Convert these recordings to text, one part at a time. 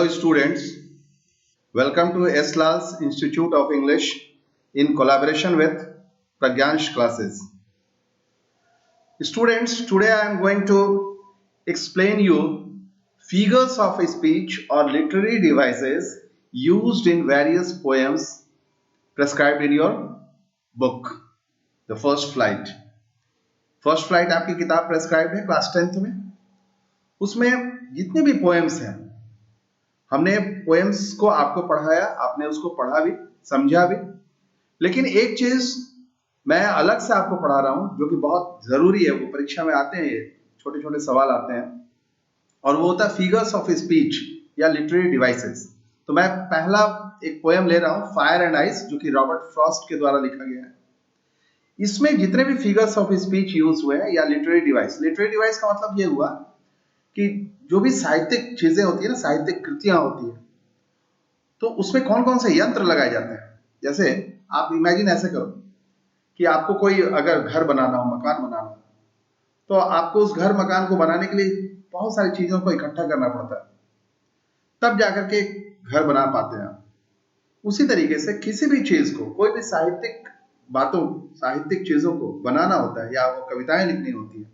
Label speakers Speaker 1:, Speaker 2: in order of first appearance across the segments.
Speaker 1: Hello students, welcome to Eslal's Institute of English in collaboration with Pragyansh classes. Students, today I am going to explain you figures of speech or literary devices used in various poems prescribed in your book, The First Flight. First flight आपकी किताब prescribed है class 10th में। उसमें जितने भी poems हैं, हमने poems को आपको पढ़ाया, आपने उसको पढ़ा भी, समझा भी। लेकिन एक चीज मैं अलग से आपको पढ़ा रहा हूं जो कि बहुत जरूरी है, वो परीक्षा में आते हैं, ये छोटे छोटे सवाल आते हैं, और वो होता है फिगर्स ऑफ स्पीच या लिटरेरी डिवाइसेस। तो मैं पहला एक पोएम ले रहा हूं, फायर एंड आइस, जो कि रॉबर्ट फ्रॉस्ट के द्वारा लिखा गया है। इसमें जितने भी फिगर्स ऑफ स्पीच यूज हुए हैं या लिटरेरी डिवाइस का मतलब ये हुआ कि जो भी साहित्यिक चीजें होती है ना, साहित्यिक कृतियां होती है, तो उसमें कौन कौन से यंत्र लगाए जाते हैं। जैसे आप इमेजिन ऐसे करो कि आपको कोई अगर घर बनाना हो, मकान बनाना हो, तो आपको उस घर मकान को बनाने के लिए बहुत सारी चीजों को इकट्ठा करना पड़ता है, तब जाकर के घर बना पाते हैं आप। उसी तरीके से किसी भी चीज को, कोई भी साहित्यिक बातों, साहित्यिक चीजों को बनाना होता है, या वो कविताएं लिखनी होती है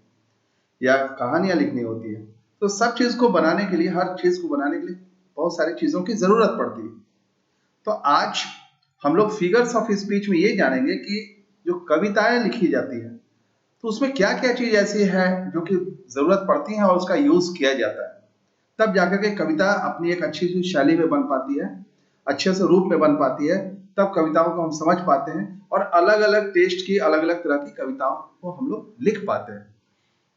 Speaker 1: या कहानियां लिखनी होती है, तो सब चीज को बनाने के लिए, हर चीज को बनाने के लिए बहुत सारी चीजों की जरूरत पड़ती है। तो आज हम लोग फिगर्स ऑफ स्पीच में ये जानेंगे कि जो कविताएं लिखी जाती है, तो उसमें क्या क्या चीज ऐसी है जो कि जरूरत पड़ती है और उसका यूज किया जाता है, तब जाकर के कविता अपनी एक अच्छी सी शैली में बन पाती है, अच्छे से रूप में बन पाती है। तब कविताओं को हम समझ पाते हैं और अलग अलग टेस्ट की, अलग अलग तरह की कविताओं को हम लोग लिख पाते हैं।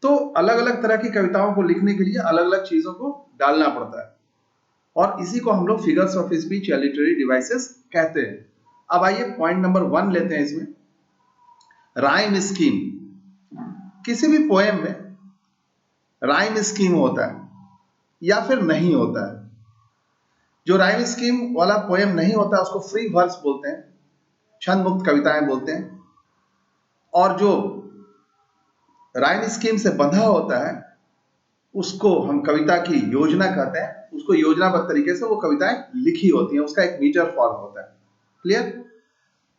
Speaker 1: तो अलग अलग तरह की कविताओं को लिखने के लिए अलग अलग चीजों को डालना पड़ता है, और इसी को हम लोग फिगर्स ऑफ स्पीच या लिटरेरी डिवाइसेस कहते हैं। अब आइए पॉइंट नंबर 1 लेते हैं इसमें, राइम स्कीम। किसी भी पोएम में राइम स्कीम होता है या फिर नहीं होता है। जो राइम स्कीम वाला पोएम नहीं होता उसको फ्री वर्स बोलते हैं, छंद मुक्त कविताएं बोलते हैं। और जो राइम स्कीम से बंधा होता है उसको हम कविता की योजना कहते हैं। उसको योजनाबद्ध तरीके से वो कविताएं लिखी होती हैं, उसका एक मीटर फॉर्म होता है। क्लियर?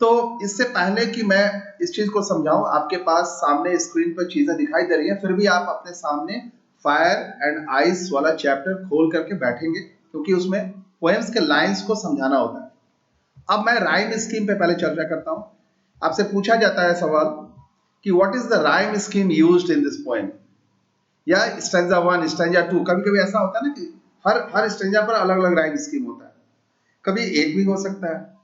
Speaker 1: तो इससे पहले कि मैं इस चीज को समझाऊं, आपके पास सामने स्क्रीन पर चीजें दिखाई दे रही हैं, फिर भी आप अपने सामने फायर एंड आइस वाला चैप्टर खोल करके बैठेंगे, क्योंकि उसमें पोएम्स के लाइंस को समझाना होता है। अब मैं राइम स्कीम पे पहले चर्चा करता हूं। आपसे पूछा जाता है सवाल कि what is the rhyme scheme used in this poem, या स्टैंजा 1, स्टैंजा 2। कभी कभी ऐसा होता है ना कि हर स्टैंजा पर अलग अलग राइम स्कीम होता है, कभी एक भी हो सकता है।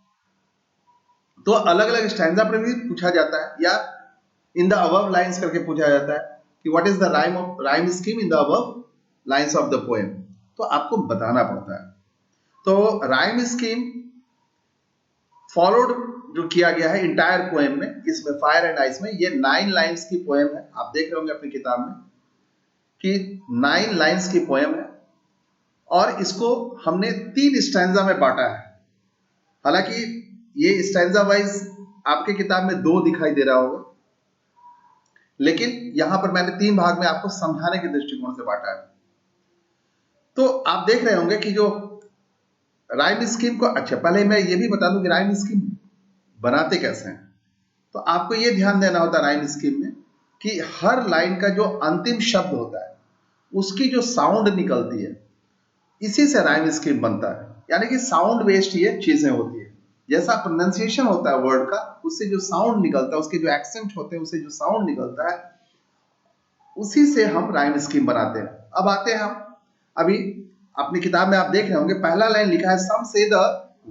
Speaker 1: तो अलग अलग स्टैंजा पर भी पूछा जाता है, या इन द अबव लाइंस करके पूछा जाता है कि what is the rhyme scheme in the above lines of the poem. तो आपको बताना पड़ता है। तो राइम स्कीम फॉलोड जो किया गया है इंटायर पोएम में, इसमें फायर एंड आइस में, ये 9 लाइंस की पोएम है। आप देख रहे होंगे अपनी किताब में कि 9 लाइंस की पोएम है, और इसको हमने 3 स्टैंजा में बांटा है। हालांकि ये स्टैंजा वाइज आपके किताब में 2 दिखाई दे रहा होगा, लेकिन यहां पर मैंने 3 भाग में आपको समझाने के दृष्टिकोण से बांटा है। तो आप देख रहे होंगे कि जो राइम स्कीम को, अच्छा पहले मैं ये भी बता दूं कि राइम स्कीम बनाते कैसे हैं। तो आपको ये ध्यान देना होता है राइम स्कीम में कि हर लाइन का जो अंतिम शब्द होता है उसकी जो साउंड निकलती है, इसी से राइम स्कीम बनता है। यानी कि साउंड बेस्ड ये चीजें होती है। जैसा प्रोनाउंसिएशन होता है वर्ड का, उससे जो साउंड निकलता है, उसके जो एक्सेंट होते हैं, उससे जो साउंड निकलता है, उसी से हम राइम स्कीम बनाते हैं। अब आते हैं हम, अभी अपनी किताब में आप देख रहे होंगे पहला लाइन लिखा है, सम से the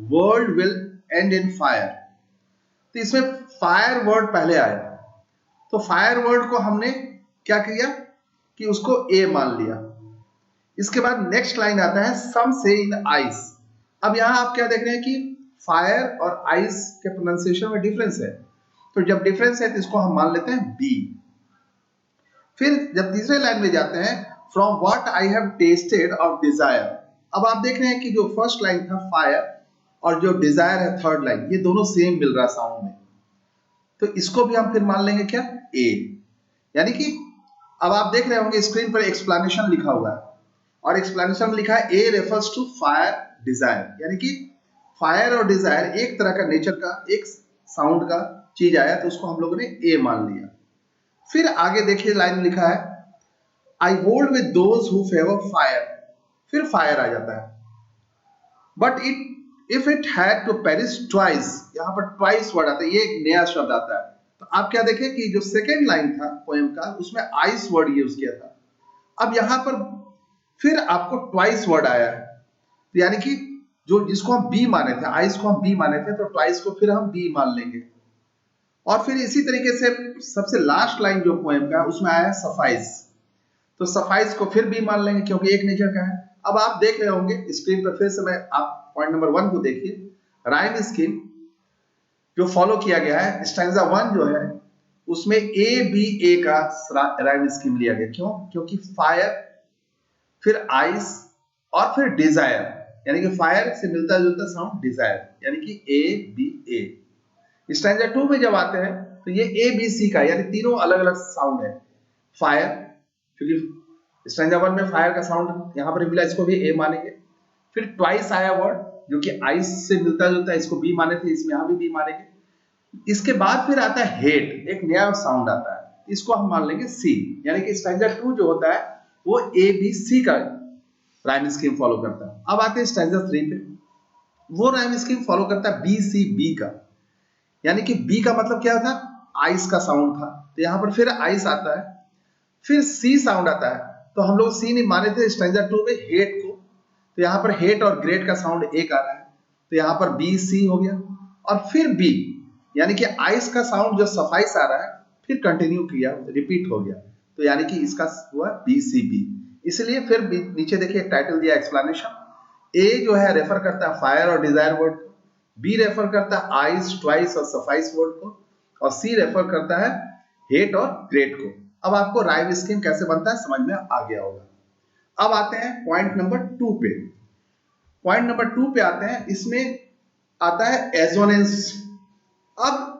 Speaker 1: world will and in fire. तो इसमें फायर वर्ड पहले आया, तो फायर वर्ड को हमने क्या किया कि उसको ए मान लिया। इसके बाद नेक्स्ट लाइन आता है, सम से इन आइस। अब यहां आप क्या देख रहे हैं कि फायर और आइस के प्रोनाउंसिएशन में डिफरेंस है, तो जब डिफरेंस है तो इसको हम मान लेते हैं बी। फिर जब तीसरे लाइन में जाते हैं, from what I have tested of desire. अब आप देख रहे हैं कि जो फर्स्ट लाइन था फायर और जो डिजायर है थर्ड लाइन, ये दोनों सेम मिल रहा साउंड में, तो इसको भी हम फिर मान लेंगे क्या, ए। यानी कि अब आप देख रहे होंगे स्क्रीन पर एक्सप्लेनेशन लिखा हुआ है, और एक्सप्लेनेशन में लिखा है ए रेफर्स टू फायर डिजायर, यानी कि फायर और डिजायर एक तरह का नेचर का एक साउंड का चीज आया तो उसको हम लोगों ने ए मान लिया। फिर आगे देखिए लाइन में लिखा है I hold with those who favour fire, फिर फायर आ जाता है। But if it had to perish twice, यहां पर ट्वाइस वर्ड आता है, ये एक नया शब्द आता है। तो आप क्या देखें कि जो सेकेंड लाइन था पोएम का उसमें आइस वर्ड यूज किया था, अब यहां पर फिर आपको ट्वाइस वर्ड आया है, तो यानी कि जो जिसको हम बी माने थे, आइस को हम बी माने थे, तो ट्वाइस को फिर हम बी मान लेंगे। और फिर इसी तरीके से सबसे लास्ट लाइन जो पोएम का है उसमें आया है सफाइस, तो सफाइस को फिर बी मान लेंगे क्योंकि एक नेचर का है। अब आप देख रहे होंगे स्क्रीन पर, फिर से मैं आप पॉइंट नंबर 1 को देखिए, राइम स्कीम जो फॉलो किया गया है, स्टैंजा 1 जो है उसमें ए बी ए का राइम स्कीम लिया गया। क्यों? क्योंकि फायर, फिर आइस और फिर डिजायर, यानी कि फायर से मिलता जुलता साउंड डिजायर, यानी कि ए बी ए। स्टैंजा 2 में जब आते हैं तो ये ए बी सी का, यानी तीनों अलग अलग साउंड है। फायर, क्योंकि स्टैंजा 1 में फायर का साउंड यहां पर मिला, इसको भी ए मानेंगे। फिर ट्वाइस आया वर्ड जो कि आइस से मिलता जुलता है, इसको बी माने थे, इसमें यहां भी बी मानेंगे। इसके बाद फिर आता है हेट, एक नया साउंड आता है, इसको हम मान लेंगे सी, यानी कि स्टैंजा 2 जो होता है वो ए बी सी का राइम स्कीम फॉलो करता है। अब आते हैं स्टैंजा 3 पे, वो राइम स्कीम फॉलो करता है बी सी बी का, यानी कि बी का मतलब क्या था, आइस का साउंड था, तो यहां पर फिर आइस आता है, फिर सी साउंड आता है, तो हम लोग सी नहीं माने थे स्टैंजा 2 में हेट को, तो यहां पर हेट और ग्रेट का साउंड एक आ रहा है, तो यहां पर बी सी हो गया। और फिर बी, यानी कि आइस का साउंड जो सफाइस आ रहा है, फिर कंटिन्यू किया, रिपीट हो गया, तो यानी कि इसका हुआ बी सी बी। इसलिए फिर नीचे देखिए टाइटल दिया एक्सप्लेनेशन, ए जो है रेफर करता है फायर और डिजायर वर्ड को, बी रेफर करता है आइस, ट्वाइस और सफाइस वर्ड को, और सी रेफर करता है हेट और ग्रेट को। अब आपको राइम स्कीम कैसे बनता है समझ में आ गया होगा। अब आते हैं पॉइंट नंबर 2 पे। पॉइंट नंबर 2 पे आते हैं, इसमें आता है एजोनेंस। अब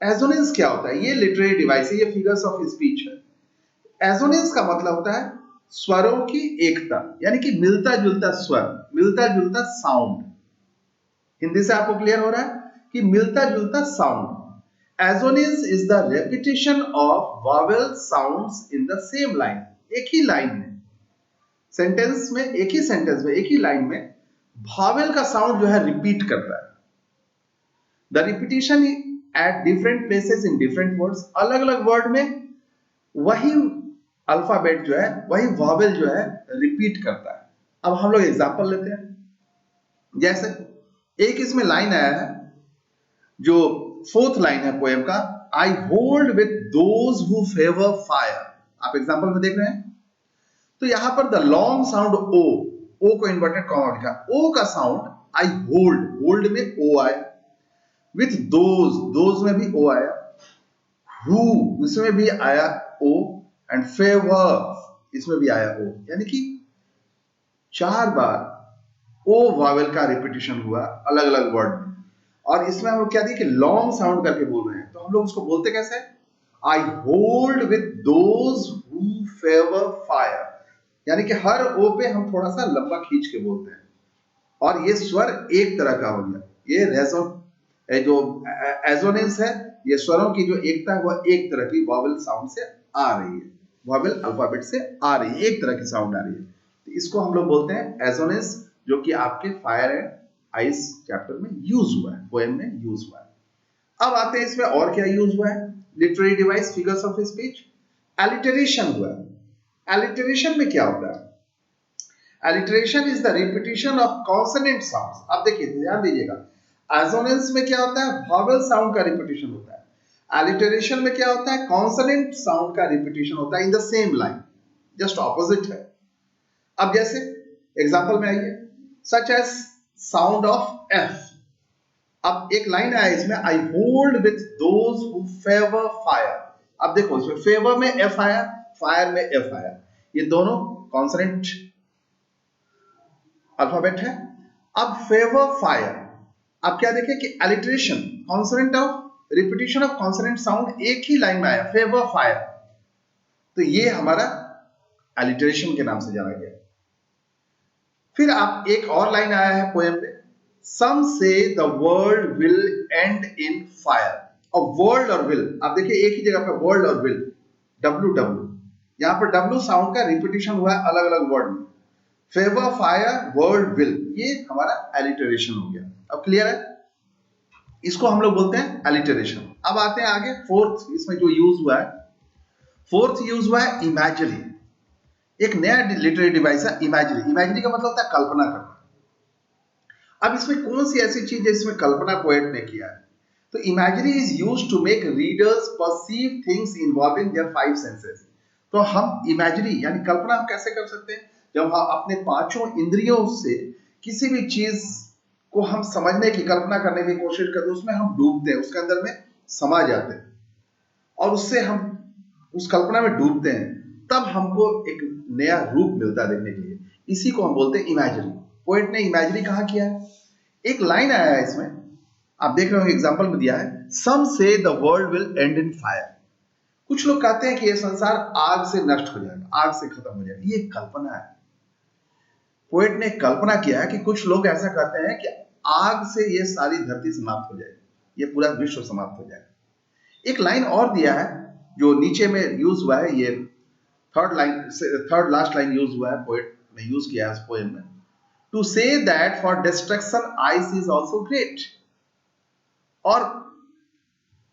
Speaker 1: एजोनेंस क्या होता है? ये लिटरेरी डिवाइस है, ये फिगर्स ऑफ स्पीच है। एजोनेंस का मतलब होता है स्वरों की एकता, यानी कि मिलता जुलता स्वर, मिलता जुलता साउंड। हिंदी से आपको क्लियर हो रहा है कि मिलता जुलता sound. Assonance is the repetition of vowel sounds in the same line, एक ही लाइन में, सेंटेंस में, एक ही सेंटेंस में, एक ही लाइन में वॉवेल का साउंड जो है रिपीट करता है। The repetition at different places in different words, अलग अलग वर्ड में वही अल्फाबेट जो है, वही वॉवेल जो है रिपीट करता है। अब हम लोग एग्जांपल लेते हैं, जैसे एक इसमें लाइन आया है जो 4th लाइन है पोएम का, आई hold with those who favour fire. आप एग्जांपल में देख रहे हैं, तो यहां पर द लॉन्ग साउंड ओ, ओ को इन्वर्टेड कॉमा लिखा, ओ का साउंड आई होल्ड, होल्ड में ओ आया, विथ दोज में भी ओ आया, हु इसमें भी आया ओ, एंड फेवर इसमें भी आया ओ, यानी कि 4 बार ओ वॉवेल का रिपीटिशन हुआ अलग अलग वर्ड में। और इसमें हम लोग क्या दिए कि लॉन्ग साउंड करके बोल रहे हैं, तो हम लोग उसको बोलते कैसे? आई hold with those who favour fire, यानी कि हर ओ पे हम थोड़ा सा लंबा खींच के बोलते हैं, और ये स्वर एक तरह का हो गया। ये रेजोन जो एजोनेंस है, ये स्वरों की जो एकता है वह एक तरह की वॉवेल साउंड से आ रही है, वॉवेल अल्फाबेट से आ रही है, एक तरह की साउंड आ रही है, तो इसको हम लोग बोलते हैं एजोनेंस, जो कि आपके फायर एंड आइस चैप्टर में यूज हुआ है, पोएम में यूज हुआ है। अब आते हैं इसमें और क्या यूज हुआ है, literary device figures of speech. Alliteration हुआ है। एलिटरेशन में क्या होता है? Alliteration is the repetition of consonant sounds। अब देखिए ध्यान दीजिएगा, एजोनेंस में क्या होता है? वॉवेल साउंड का रिपीटिशन होता है। Alliteration में क्या होता है? कॉन्सोनेंट साउंड का रिपीटिशन होता है in the same line, just opposite है। अब जैसे एग्जांपल में आइए, such as sound of F. अब एक लाइन आया इसमें, I hold with those who favour fire. अब देखो इसमें फेवर में एफ आया, फायर में एफ आया, ये दोनों कॉन्सोनेंट अल्फाबेट है। अब फेवर फायर, अब क्या देखें कि alliteration, consonant of repetition of consonant sound एक ही लाइन में आया, फेवर फायर, तो ये हमारा एलिटरेशन के नाम से जाना गया। फिर आप एक और लाइन आया है पोएम में, सम से the world will and in fire. और वर्ल्ड और विल, आप देखिए एक ही जगह पे वर्ल्ड और विल, डब्ल्यू डब्ल्यू, यहां पर डब्ल्यू साउंड का रिपीटिशन हुआ है अलग अलग वर्ड में। फेवर फायर वर्ल्ड विल, ये हमारा एलिटरेशन हो गया। अब क्लियर है, इसको हम लोग बोलते हैं एलिटरेशन। अब आते हैं आगे, फोर्थ इसमें जो यूज हुआ है, फोर्थ यूज हुआ है इमेजरी। एक नया लिटरेरी डिवाइस है इमेजरी। इमेजरी का मतलब होता है कल्पना करना। अब इसमें कौन सी ऐसी चीज है इसमें कल्पना पोएट ने किया है? तो imagery is used to make readers perceive things involving their five senses. तो हम इमेजरी यानी कल्पना हम कैसे कर सकते हैं? जब हम अपने पांचों इंद्रियों से किसी भी चीज को हम समझने की, कल्पना करने की कोशिश करते हैं, उसमें हम डूबते हैं, उसके अंदर में समा जाते हैं और उससे हम उस कल्पना में डूबते हैं, तब हमको एक नया रूप मिलता है देखने के लिए। इसी को हम बोलते हैं इमेजरी। पोएट ने इमेजरी कहाँ किया है? एक लाइन आया है इसमें, आप देख रहे हो एग्जांपल में दिया है, सम से the world will and in fire. कुछ लोग कहते हैं कि यह संसार आग से नष्ट हो जाएगा, आग से खत्म हो जाएगा। ये कल्पना है। पोएट ने कल्पना किया है कि कुछ लोग ऐसा कहते हैं कि आग से ये सारी धरती समाप्त हो जाएगी, ये पूरा विश्व समाप्त हो जाएगा। एक लाइन और दिया है जो नीचे में यूज हुआ है, ये third line, third last line use हुआ है, पोएट ने यूज किया है इस पोएम में, to say that for destruction ice is also great. और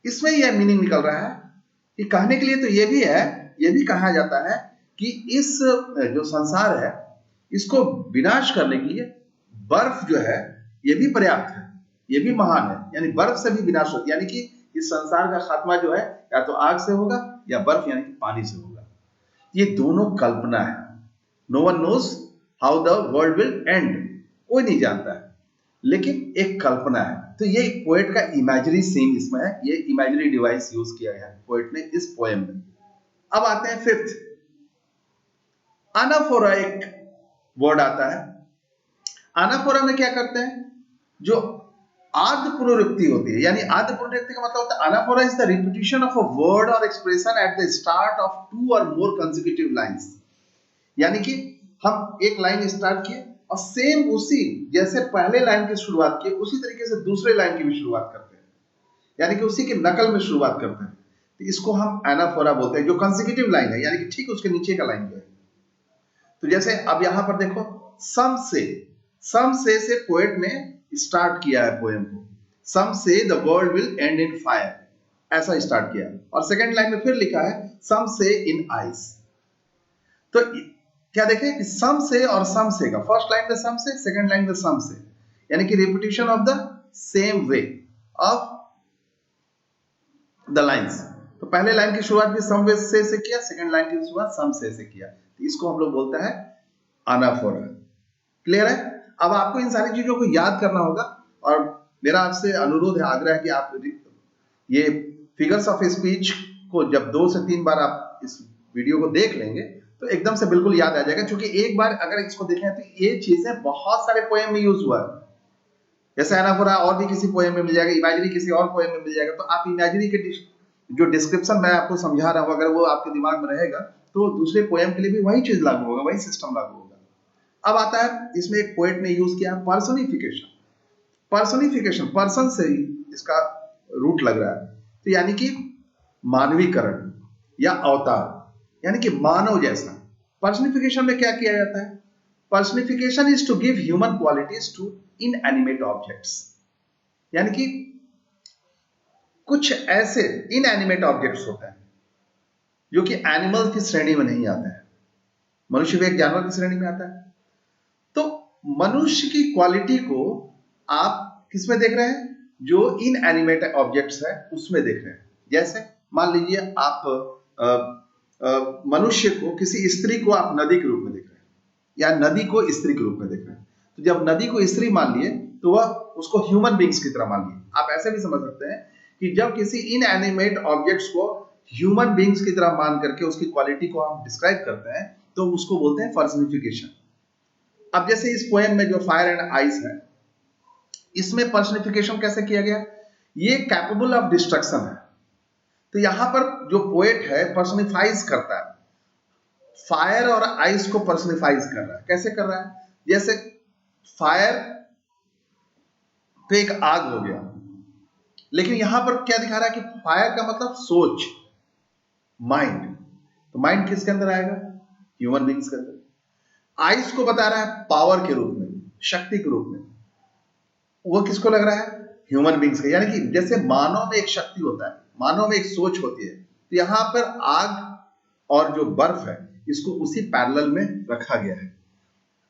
Speaker 1: इसमें यह मीनिंग निकल रहा है कि कहने के लिए तो यह भी है, यह भी कहा जाता है कि इस जो संसार है इसको विनाश करने के लिए बर्फ जो है यह भी पर्याप्त है, यह भी महान है। यानी बर्फ से भी विनाश होता है, यानी कि इस संसार का खात्मा जो है या तो आग से होगा या बर्फ यानी कि पानी से होगा। ये दोनों कल्पना है। No one knows how the world will end, कोई नहीं जानता है, लेकिन एक कल्पना है। तो ये पोएट का इमेजरी सीन इसमें है, ये इमेजरी डिवाइस यूज किया गया है पोएट ने इस पोएम में। अब आते हैं फिफ्थ, अनाफोरा एक वर्ड आता है। अनाफोरा में क्या करते हैं? जो आद्य पुनरुक्ति होती है, यानी आद्य पुनरुक्ति का मतलब होता है anaphora is the repetition of a word और expression at the start of two और मोर कंसेक्यूटिव लाइंस। यानी कि हम एक लाइन स्टार्ट किए और सेम उसी जैसे पहले लाइन की शुरुआत की उसी तरीके से दूसरे लाइन की भी शुरुआत करते हैं, यानी कि उसी की नकल में शुरुआत करते हैं। तो इसको हम एनाफोरा बोलते हैं, जो कंसेक्यूटिव लाइन है, यानी कि ठीक उसके नीचे का लाइन जो है। तो जैसे अब यहां पर देखो, सम से पोएट ने स्टार्ट किया है पोएम को, सम से the world will and in fire, ऐसा स्टार्ट किया। और सेकेंड लाइन में फिर लिखा है सम से इन आइस। तो क्या देखें कि सम से और सम से का फर्स्ट लाइन में सम से, सेकंड लाइन में सम से, यानी कि repetition of the same way of the lines. तो पहले लाइन की शुरुआत भी सम वे से किया, सेकंड लाइन की शुरुआत सम से किया। तो इसको हम लोग बोलते हैं अनाफोरा। क्लियर है? अब आपको इन सारी चीजों को याद करना होगा और मेरा आपसे अनुरोध है, आग्रह है कि आप ये फिगर्स ऑफ स्पीच को जब 2 से 3 बार आप इस वीडियो को देख लेंगे तो एकदम से बिल्कुल याद आ जाएगा। क्योंकि एक बार अगर इसको देखें तो ये चीजें बहुत सारे पोएम में यूज हुआ है। जैसे एनाफोरा और भी किसी पोएम में मिल जाएगा, इमेजरी किसी और पोएम में मिल जाएगा। तो आप इमेजरी के जो डिस्क्रिप्शन मैं आपको समझा रहा हूं, अगर वो आपके दिमाग में रहेगा तो दूसरे पोएम के लिए भी वही चीज लागू होगा, वही सिस्टम लागू होगा। अब आता है इसमें एक पोएट ने यूज किया पर्सोनिफिकेशन। पर्सोनिफिकेशन पर्सन से ही इसका रूट लग रहा है, तो यानी कि मानवीकरण या अवतार, यानी कि मानव जैसा। पर्सनिफिकेशन में क्या किया जाता है? Personification is to give human qualities to inanimate objects, यानी कि कुछ ऐसे इनएनिमेट ऑब्जेक्ट्स होते हैं जो कि एनिमल की श्रेणी में नहीं आते हैं। मनुष्य भी एक जानवर की श्रेणी में आता है। तो मनुष्य की क्वालिटी को आप किसमें देख रहे हैं? जो इनएनिमेट ऑब्जेक्ट्स है उसमें देख रहे हैं। जैसे मान लीजिए आप मनुष्य को, किसी स्त्री को आप नदी के रूप में देख रहे हैं या नदी को स्त्री के रूप में देख रहे हैं। तो जब नदी को स्त्री मान लिए तो वह उसको ह्यूमन बींग्स की तरह मान लिए। आप ऐसे भी समझ सकते हैं कि जब किसी इनएनिमेट ऑब्जेक्ट्स को ह्यूमन बींग्स की तरह मान करके उसकी क्वालिटी को हम डिस्क्राइब करते हैं तो उसको बोलते हैं पर्सनिफिकेशन। अब जैसे इस पोएम में जो फायर एंड आइस है, इसमें पर्सनिफिकेशन कैसे किया गया? ये कैपेबल ऑफ डिस्ट्रक्शन है। तो यहां पर जो पोएट है पर्सनिफाइज करता है, फायर और आइस को पर्सनिफाइज कर रहा है। कैसे कर रहा है? जैसे फायर पे एक आग हो गया, लेकिन यहां पर क्या दिखा रहा है कि फायर का मतलब सोच, माइंड। तो माइंड किसके अंदर आएगा? ह्यूमन बींग्स के अंदर। आइस को बता रहा है पावर के रूप में, शक्ति के रूप में। वो किसको लग रहा है? ह्यूमन बींग्स का। यानी कि जैसे मानव में एक शक्ति होता है, मानव में एक सोच होती है, तो यहां पर आग और जो बर्फ है इसको उसी पैरेलल में रखा गया है।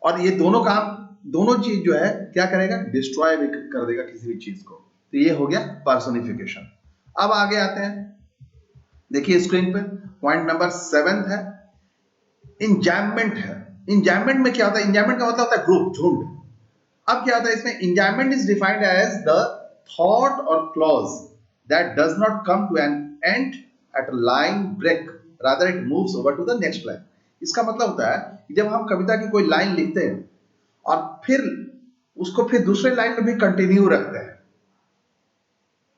Speaker 1: और ये दोनों काम, दोनों चीज जो है क्या करेगा? डिस्ट्रॉय भी कर देगा किसी भी चीज को। तो ये हो गया पर्सोनिफिकेशन। अब आगे आते हैं, देखिए स्क्रीन पे पॉइंट नंबर 7 है, इंजॉयमेंट है। इंजॉयमेंट में क्या होता है? इंजॉयमेंट का मतलब होता है ग्रुप, झुंड। अब क्या होता है इसमें? Enjambment is defined as the thought और clause that does not come to an end at a line break, rather it moves over to the next line. इसका मतलब होता है कि जब हम कविता की कोई लाइन लिखते हैं और फिर उसको फिर दूसरे लाइन में भी कंटिन्यू रखते हैं,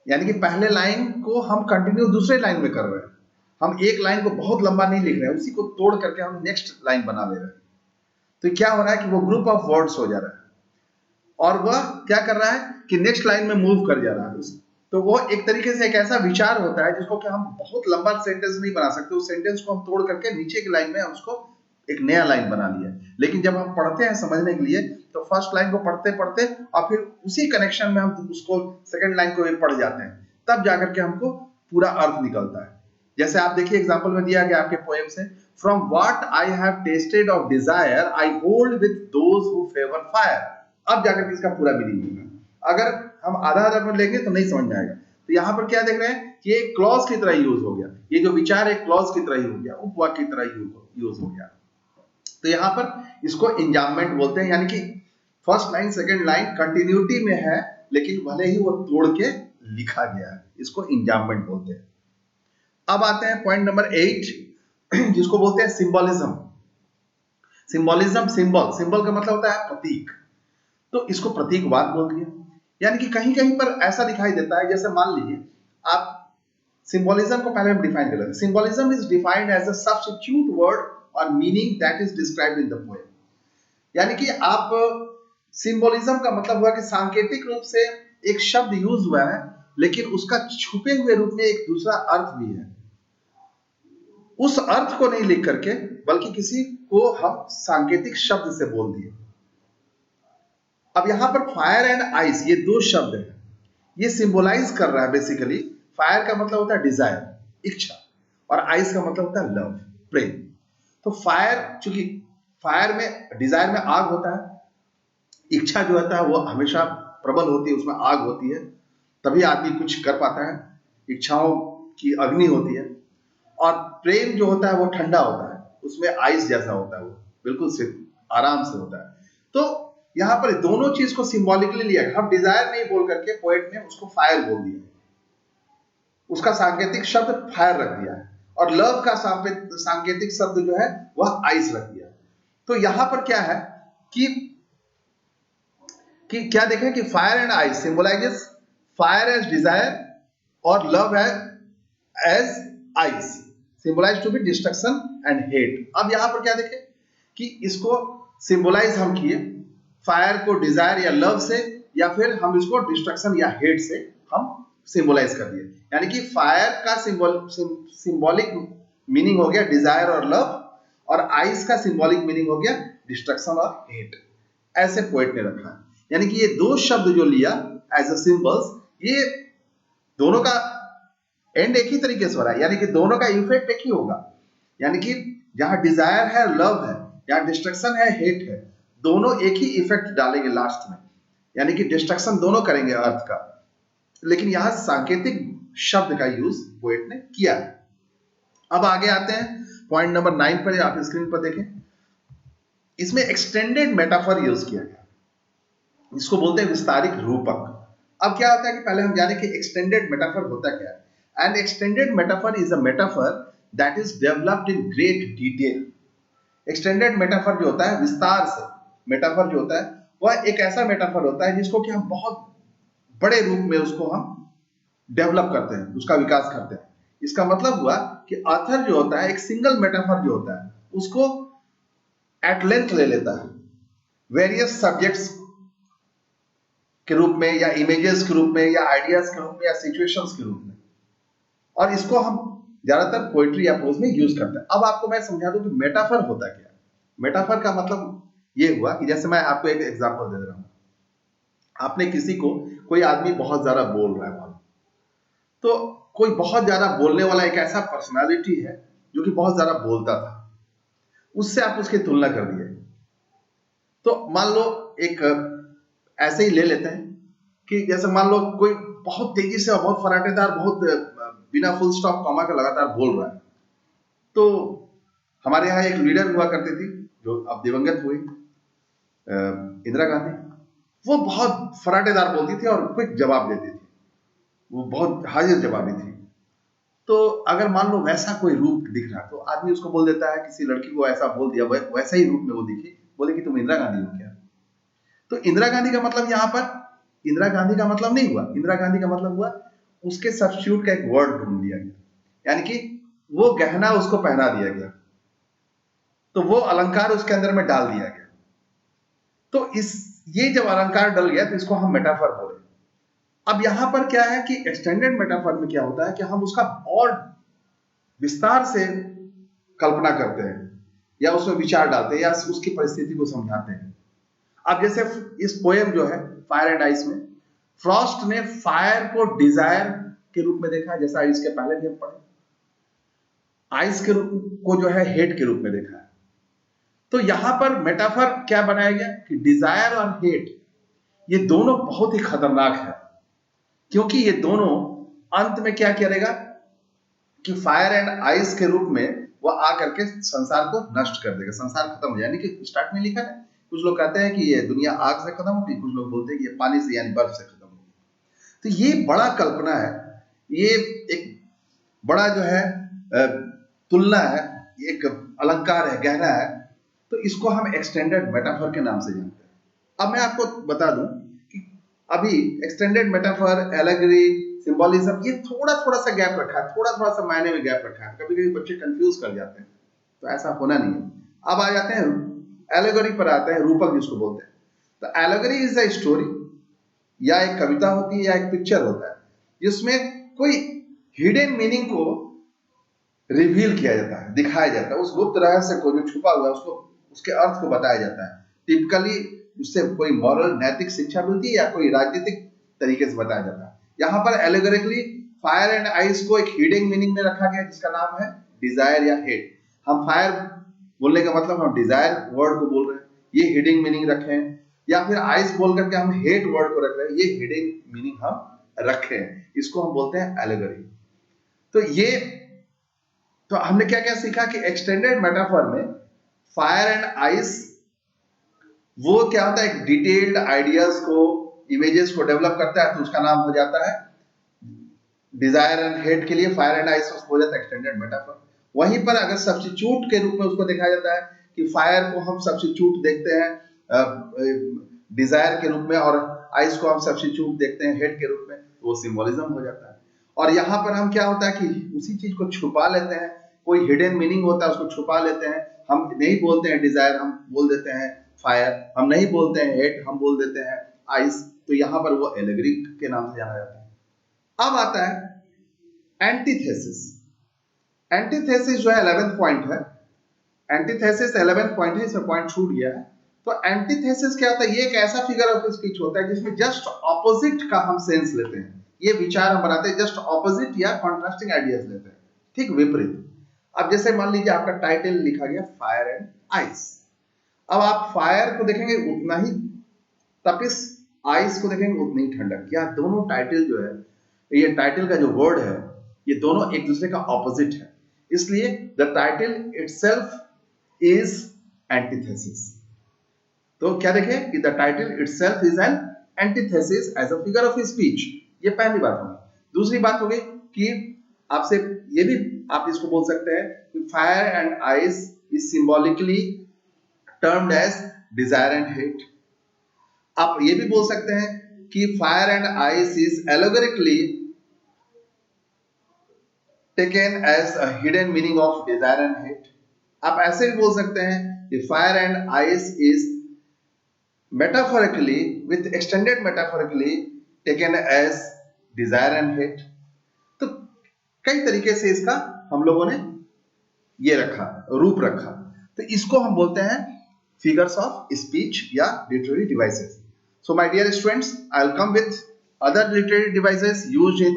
Speaker 1: यानी कि पहले लाइन को हम कंटिन्यू दूसरे लाइन में कर रहे हैं, हम एक लाइन को बहुत लंबा नहीं लिख रहे हैं, उसी को तोड़ करके हम नेक्स्ट लाइन बना ले रहे हैं। तो क्या हो रहा है कि वो ग्रुप ऑफ वर्ड्स हो जा रहा है और वह क्या कर रहा है कि नेक्स्ट लाइन में मूव कर जा रहा है। तो वो एक तरीके से एक ऐसा विचार होता है जिसको कि हम बहुत लंबा सेंटेंस नहीं बना सकते, उस सेंटेंस को हम तोड़ करके नीचे की लाइन में उसको एक नया लाइन बना लिया। लेकिन जब हम पढ़ते हैं समझने के लिए, तो फर्स्ट लाइन को पढ़ते पढ़ते और फिर उसी कनेक्शन में हम उसको सेकंड लाइन को भी पढ़ जाते हैं, तब जाकर के हमको पूरा अर्थ निकलता है। जैसे आप देखिए एग्जाम्पल में दिया गया आपके पोएम से, from what I have tested of desire I hold with those who favour fire. अब जाकर के इसका पूरा मीनिंग होगा। अगर हम आधा आधा में लेंगे तो नहीं समझ में आएगा। तो यहां पर क्या देख रहे हैं कि ये क्लॉज की तरह यूज हो गया, ये जो विचार है क्लॉज की तरह ही हो गया, उपवाक्य की तरह यूज हो गया। तो यहां पर इसको इंजाममेंट बोलते हैं, यानी कि first line second line continuity में है, लेकिन भले ही वो तोड़ के लिखा गया है, इसको इंजाममेंट बोलते हैं। अब आते हैं पॉइंट नंबर 8, जिसको बोलते हैं सिंबॉलिज्म। सिंबॉलिज्म, सिंबल, सिंबल का मतलब होता है प्रतीक, तो इसको प्रतीकवाद बोल दिया। यानी कि कहीं कहीं पर ऐसा दिखाई देता है, जैसे मान लीजिए आप सिंबॉलिज्म को पहले हम डिफाइन कर लेते हैं। Symbolism is defined as a substitute word और meaning that is described in the poem. यानी कि आप, सिंबॉलिज्म का मतलब हुआ कि सांकेतिक रूप से एक शब्द यूज हुआ है, लेकिन उसका छुपे हुए रूप में एक दूसरा अर्थ भी है। उस अर्थ को नहीं लिख करके, बल्कि किसी को हम सांकेतिक शब्द से बोल दिए। अब यहां पर फायर एंड आइस, ये दो शब्द हैं, ये सिंबलाइज कर रहा है बेसिकली। फायर का मतलब होता है डिजायर, इच्छा, और आइस का मतलब होता है लव, प्रेम। तो फायर, चूंकि फायर में, डिजायर में आग होता है, इच्छा जो होता है वो हमेशा प्रबल होती है, उसमें आग होती है, तभी आदमी कुछ कर पाता है, इच्छाओं की अग्नि होती है। और प्रेम जो होता है वो ठंडा होता है, उसमें आइस जैसा होता है, वो बिल्कुल सिर्फ आराम से होता है। तो यहां पर दोनों चीज को सिंबॉलिकली लिया, हम डिजायर नहीं बोल करके पोएट ने उसको फायर बोल दिया, उसका सांकेतिक शब्द फायर रख दिया है, और लव का सांकेतिक शब्द जो है वह आइस रख दिया। तो यहां पर क्या है कि क्या देखें कि fire and ice symbolises fire as desire और love as ice symbolise to be destruction and hate. अब यहां पर क्या देखें कि इसको सिंबलाइज हम किए फायर को डिजायर या लव से, या फिर हम इसको डिस्ट्रक्शन या हेट से हम सिंबलाइज कर दिए। यानी कि फायर का सिंबॉलिक मीनिंग हो गया डिजायर और लव, और आइस का सिंबॉलिक मीनिंग हो गया डिस्ट्रक्शन और हेट। ऐसे पोएट ने रखा है। यानी कि ये दो शब्द जो लिया एज अ सिंबल्स, ये दोनों का एंड एक ही तरीके से हो रहा है, यानी कि दोनों का इफेक्ट एक ही होगा। यानी कि जहां डिजायर है, लव है, जहां डिस्ट्रक्शन है, हेट है, दोनों एक ही इफेक्ट डालेंगे लास्ट में, यानी कि डिस्ट्रक्शन दोनों करेंगे अर्थ का। लेकिन यहां सांकेतिक शब्द का यूज पोएट ने किया है। अब आगे आते हैं पॉइंट नंबर 9 पर, आप स्क्रीन पर देखें। इसमें एक्सटेंडेड मेटाफर यूज किया गया, इसको बोलते हैं विस्तारित रूपक। अब क्या होता है कि पहले हम जाने कि एक्सटेंडेड मेटाफर होता क्या है। And extended metaphor is a metaphor that is developed in great detail. Extended metaphor जो होता है, विस्तार से मेटाफर जो होता है, वह एक ऐसा मेटाफर होता है जिसको कि हम बहुत बड़े रूप में उसको हम डेवलप करते हैं, उसका विकास करते हैं। इसका मतलब हुआ कि ऑथर जो होता है एक सिंगल मेटाफर जो होता है उसको एट लेंथ ले लेता है, वेरियस सब्जेक्ट्स के रूप में या इमेजेस के रूप में या आइडियाज के रूप में या सिचुएशंस के रूप में, और इसको हम ज्यादातर पोइट्री या प्रोज में यूज करते हैं। अब आपको मैं समझा दूं कि मेटाफर होता क्या है। मेटाफर का मतलब ये हुआ कि जैसे मैं आपको एक एग्जांपल दे रहा हूं, आपने किसी को, कोई आदमी बहुत ज्यादा बोल रहा है, तो कोई बहुत ज्यादा बोलने वाला एक ऐसा पर्सनालिटी है जो कि बहुत ज्यादा बोलता था, उससे आप उसकी तुलना कर दिए। तो मान लो एक ऐसे ही ले लेते हैं कि जैसे मान लो कोई बहुत तेजी से और बहुत फराटेदार, बहुत बिना फुल स्टॉप कॉमा का लगातार बोल रहा है। तो हमारे यहाँ एक लीडर हुआ करती थी जो अब दिवंगत हुई, इंदिरा गांधी। वो बहुत फराटेदार बोलती थी और क्विक जवाब देती थी, वो बहुत हाजिर जवाबी थी। तो अगर मान लो वैसा कोई रूप दिख रहा तो आदमी उसको बोल देता है, किसी लड़की को ऐसा बोल दिया, वैसा ही रूप में वो दिखी, बोले कि तुम इंदिरा गांधी हो क्या। तो इंदिरा गांधी का मतलब यहां पर इंदिरा गांधी का मतलब नहीं हुआ, इंदिरा गांधी का मतलब हुआ उसके सब्स्टिट्यूट का एक वर्ड ढूंढ लिया गया, यानी कि वो गहना उसको पहना दिया गया, तो वो अलंकार उसके अंदर में डाल दिया गया। तो इस ये जब अलंकार डल गया तो इसको हम मेटाफर बोले। अब यहां पर क्या है कि एक्सटेंडेड मेटाफर में क्या होता है कि हम उसका और विस्तार से कल्पना करते हैं या उसमें विचार डालते हैं या उसकी परिस्थिति को समझाते हैं। अब जैसे इस पोएम जो है फायर एंड आइस में, फ्रॉस्ट ने फायर को डिजायर के रूप में देखा है, जैसा इसके पहले भी हम पढ़े, आइस के रूप को जो है हेट के रूप में देखा है। तो यहां पर मेटाफर क्या बनाया गया कि डिजायर और हेट ये दोनों बहुत ही खतरनाक है, क्योंकि ये दोनों अंत में क्या करेगा कि फायर एंड आइस के रूप में वो आकर के संसार को नष्ट कर देगा, संसार खत्म हो जाए। यानी कि स्टार्ट में लिखा है, कुछ लोग कहते हैं कि ये दुनिया आग से खत्म होगी, कुछ लोग बोलते हैं कि ये पानी से यानी बर्फ से खत्म होगी। तो ये बड़ा कल्पना है, ये एक बड़ा जो है तुलना है, एक अलंकार है, गहरा है। तो इसको हम एक्सटेंडेड मेटाफर के नाम से जानते हैं। अब मैं आपको बता दूं कि अभी एक्सटेंडेड मेटाफर, एलेगरी, सिंबोलिज्म, ये थोड़ा थोड़ा सा गैप रखा है, थोड़ा थोड़ा सा मायने में गैप रखा है, कभी कभी बच्चे कंफ्यूज कर जाते हैं, तो ऐसा होना नहीं है। अब आ जाते हैं एलेगरी पर, आते हैं रूपक जिसको बोलते हैं। तो एलेगरी इज अ स्टोरी, या एक कविता होती है या एक पिक्चर होता है जिसमें कोई हिडन मीनिंग को रिवील किया जाता है, दिखाया जाता है, उस गुप्त रहस्य को जो छुपा हुआ है उसको, उसके अर्थ को बताया जाता है। टिपिकली उससे कोई मॉरल, नैतिक शिक्षा मिलती है या कोई राजनीतिक तरीके से बताया जाता है। यहाँ पर एलेगोरिकली फायर एंड आइस को एक हिडन मीनिंग में रखा गया जिसका नाम है डिजायर या हेट। हम फायर बोलने का मतलब हम डिजायर वर्ड को बोल रहे हैं, ये हिडन मीनिंग रखे हैं, या फिर आइस बोल करके हम हेट वर्ड को रख रहे हैं, ये हिडन मीनिंग हम रखे हैं, इसको हम बोलते हैं एलेगोरी। तो ये, तो हमने क्या क्या सीखा कि एक्सटेंडेड मेटाफर में फायर एंड आइस वो क्या होता है, एक डिटेल्ड आइडियाज को, इमेजेस को डेवलप करता है, तो उसका नाम हो जाता है डिजायर एंड हेट के लिए फायर एंड आइस हो जाता है एक्सटेंडेड मेटाफर। वहीं पर अगर सब्स्टिट्यूट के रूप में उसको देखा जाता है कि फायर को हम सब्स्टिट्यूट देखते हैं डिजायर के रूप में और आइस को हम सब्स्टिट्यूट देखते हैं हेट के रूप में, तो वो सिंबोलिज्म हो जाता है। और यहाँ पर हम क्या होता है कि उसी चीज को छुपा लेते हैं, कोई हिडन मीनिंग होता है उसको छुपा लेते हैं, हम नहीं बोलते हैं डिजायर, हम बोल देते हैं फायर, हम नहीं बोलते हैं हेट, हम बोल देते हैं आइस। तो यहाँ पर वो एलेगरी के नाम से जाना जाता है। अब आता है एंटीथेसिस। एंटीथेसिस जो है 11th पॉइंट है, एंटीथेसिस 11th पॉइंट है, इसमें पॉइंट छूट गया है। तो एंटीथेसिस क्या होता है, ये एक ऐसा फिगर ऑफ स्पीच होता है जिसमें जस्ट ऑपोजिट का हम सेंस लेते हैं, ये विचार हम बनाते हैं, जस्ट ऑपोजिट या कॉन्ट्रास्टिंग आइडियाज लेते हैं, ठीक विपरीत। अब जैसे मान लीजिए आपका टाइटल लिखा गया फायर एंड आइस, अब आप फायर को देखेंगे उतना ही तपिश, आइस को देखेंगे उतनी ही ठंडक। क्या दोनों टाइटल जो है, ये टाइटल का जो वर्ड है, ये दोनों एक दूसरे का ऑपोजिट है, इसलिए the title itself is antithesis. तो क्या देखें कि the title itself is an antithesis as a figure of speech, ये पहली बात होगी। दूसरी बात हो गई कि आपसे ये भी आप इसको बोल सकते हैं कि fire and ice is symbolically termed as desire and hate. आप ये भी बोल सकते हैं कि fire and ice is allegorically taken as a hidden meaning of desire and hate. आप ऐसे भी बोल सकते हैं कि fire and ice is metaphorically, with extended metaphorically taken as desire and hate. तो कई तरीके से इसका हम लोगों ने ये रखा, रूप रखा। तो इसको हम बोलते हैं फिगर्स ऑफ स्पीच या literary devices. So my dear students, I will come with other literary devices used in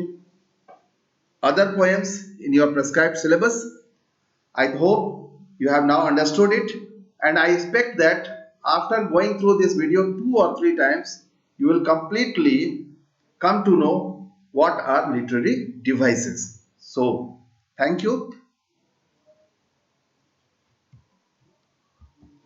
Speaker 1: other poems in your prescribed syllabus. I hope you have now understood it, and I expect that after going through this video 2 or 3 times, you will completely come to know what are literary devices. So, thank you.